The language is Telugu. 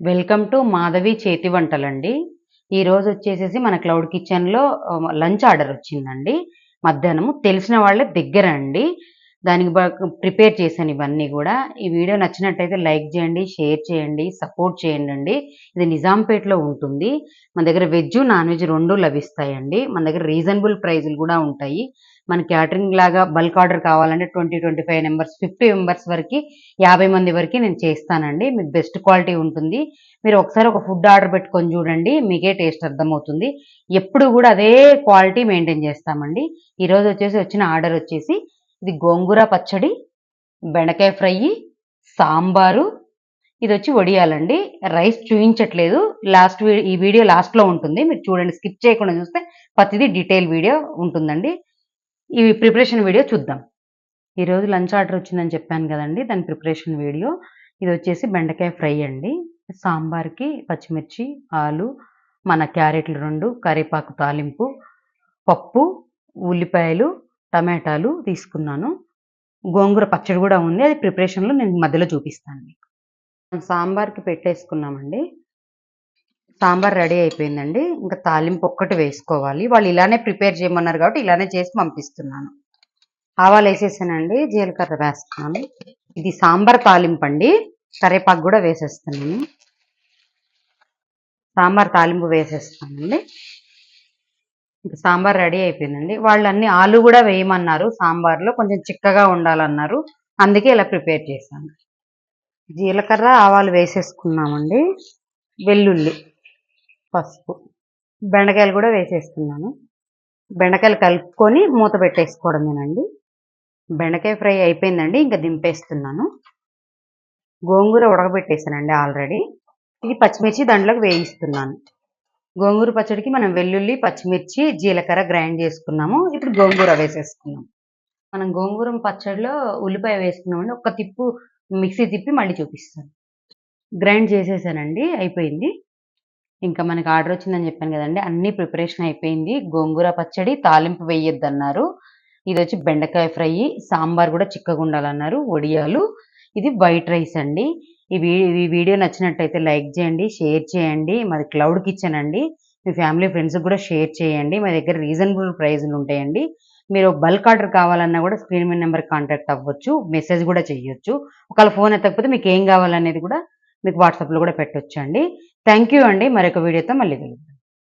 వెల్కమ్ టు మాధవి చేతి వంటలండి. ఈరోజు వచ్చేసేసి మన క్లౌడ్ కిచెన్‌లో లంచ్ ఆర్డర్ వచ్చిందండి. మధ్యాహ్నం తెలిసిన వాళ్ళ దగ్గర అండి. దానికి ప్రిపేర్ చేశాను ఇవన్నీ గూడా. ఈ వీడియో నచ్చినట్టయితే లైక్ చేయండి, షేర్ చేయండి, సపోర్ట్ చేయండండి. ఇది నిజాంపేట్‌లో ఉంటుంది. మన దగ్గర వెజ్, నాన్ వెజ్ 2 లభిస్తాయండి. మన దగ్గర రీజనబుల్ ప్రైజులు గూడా ఉంటాయి. మన క్యాటరింగ్ లాగా బల్క్ ఆర్డర్ కావాలంటే 20, 25 మెంబర్స్, 50 మెంబర్స్ వరకి 50 మంది వరకి నేను చేస్తానండి. మీకు బెస్ట్ క్వాలిటీ ఉంటుంది. మీరు ఒకసారి ఒక ఫుడ్ ఆర్డర్ పెట్టుకొని చూడండి. మీకే టేస్ట్ అర్థమవుతుంది. ఎప్పుడు గూడా అదే క్వాలిటీ మెయింటైన్ చేస్తామండి. ఈరోజు వచ్చిన ఆర్డర్ వచ్చేసి ఇది గోంగూర పచ్చడి, బెండకాయ ఫ్రై, సాంబారు, ఇదొచ్చి వడియాలండి. రైస్ చూయించట్లేదు. ఈ వీడియో లాస్ట్‌లో ఉంటుంది. మీరు చూడండి, స్కిప్ చేయకుండా చూస్తే ప్రతిదీ డీటెయిల్ వీడియో ఉంటుందండి. ఈ ప్రిపరేషన్ వీడియో చూద్దాం. ఈరోజు లంచ్ ఆర్డర్ వచ్చిందని చెప్పాను కదండి, దాని ప్రిపరేషన్ వీడియో. ఇది వచ్చేసి బెండకాయ ఫ్రై అండి. సాంబార్కి పచ్చిమిర్చి, ఆలు, మన క్యారెట్లు 2, కరివేపాకు తాలింపు, పప్పు, ఉల్లిపాయలు, టమాటాలు తీసుకున్నాను. గోంగూర పచ్చడి కూడా ఉంది. అది ప్రిపరేషన్లో నేను మధ్యలో చూపిస్తాను మీకు. సాంబార్కి పెట్టేసుకున్నామండి. సాంబార్ రెడీ అయిపోయిందండి. ఇంకా తాలింపు ఒక్కటి వేసుకోవాలి. వాళ్ళు ఇలానే ప్రిపేర్ చేయమన్నారు కాబట్టి ఇలానే చేసి పంపిస్తున్నాను. ఆవాలు వేసేసానండి, జీలకర్ర వేస్తున్నాను. ఇది సాంబార్ తాలింపు అండి. కరివేపాకు కూడా వేసేస్తున్నాను. సాంబార్ తాలింపు వేసేస్తానండి. ఇంకా సాంబార్ రెడీ అయిపోయిందండి. వాళ్ళు అన్ని ఆలు కూడా వేయమన్నారు. సాంబార్లో కొంచెం చిక్కగా ఉండాలన్నారు. అందుకే ఇలా ప్రిపేర్ చేశాను. జీలకర్ర, ఆవాలు వేసేసుకున్నామండి. వెల్లుల్లి, పసుపు, బెండకాయలు కూడా వేసేస్తున్నాను. బెండకాయలు కలుపుకొని మూత పెట్టేసుకోవడమేనండి. బెండకాయ ఫ్రై అయిపోయిందండి. ఇంకా దింపేస్తున్నాను. గోంగూర ఉడకబెట్టేసానండి ఆల్రెడీ. ఇది పచ్చిమిర్చి దాంట్లోకి వేయిస్తున్నాను. గోంగూర పచ్చడికి మనం వెల్లుల్లి, పచ్చిమిర్చి, జీలకర్ర గ్రైండ్ చేసుకున్నాము. ఇప్పుడు గోంగూర వేసేసుకున్నాం. మనం గోంగూర పచ్చడిలో ఉల్లిపాయ వేసుకున్నామండి. ఒక్క తిప్పు మిక్సీ తిప్పి మళ్ళీ చూపిస్తాను. గ్రైండ్ చేసేసానండి, అయిపోయింది. ఇంకా మనకి ఆర్డర్ వచ్చిందని చెప్పాను కదండి, అన్ని ప్రిపరేషన్ అయిపోయింది. గోంగూర పచ్చడి, తాలింపు వేయొద్దన్నారు. ఇది వచ్చి బెండకాయ ఫ్రై, సాంబార్ కూడా చిక్కగా ఉండాలన్నారు, వడియాలు, ఇది వైట్ రైస్ అండి. ఈ వీడియో నచ్చినట్టయితే లైక్ చేయండి, షేర్ చేయండి. మాది క్లౌడ్ కిచెన్ అండి. మీ ఫ్యామిలీ ఫ్రెండ్స్కి కూడా షేర్ చేయండి. మా దగ్గర రీజనబుల్ ప్రైజులు ఉంటాయండి. మీరు బల్క్ ఆర్డర్ కావాలన్నా కూడా స్క్రీన్ మీద నెంబర్ కాంటాక్ట్ అవ్వచ్చు, మెసేజ్ కూడా చేయొచ్చు. ఒకవేళ ఫోన్ ఎత్తకపోతే మీకు ఏం కావాలనేది కూడా మీకు వాట్సాప్లో కూడా పెట్టొచ్చు అండి. థ్యాంక్ యూ అండి. మరొక వీడియోతో మళ్ళీ కలుద్దాం.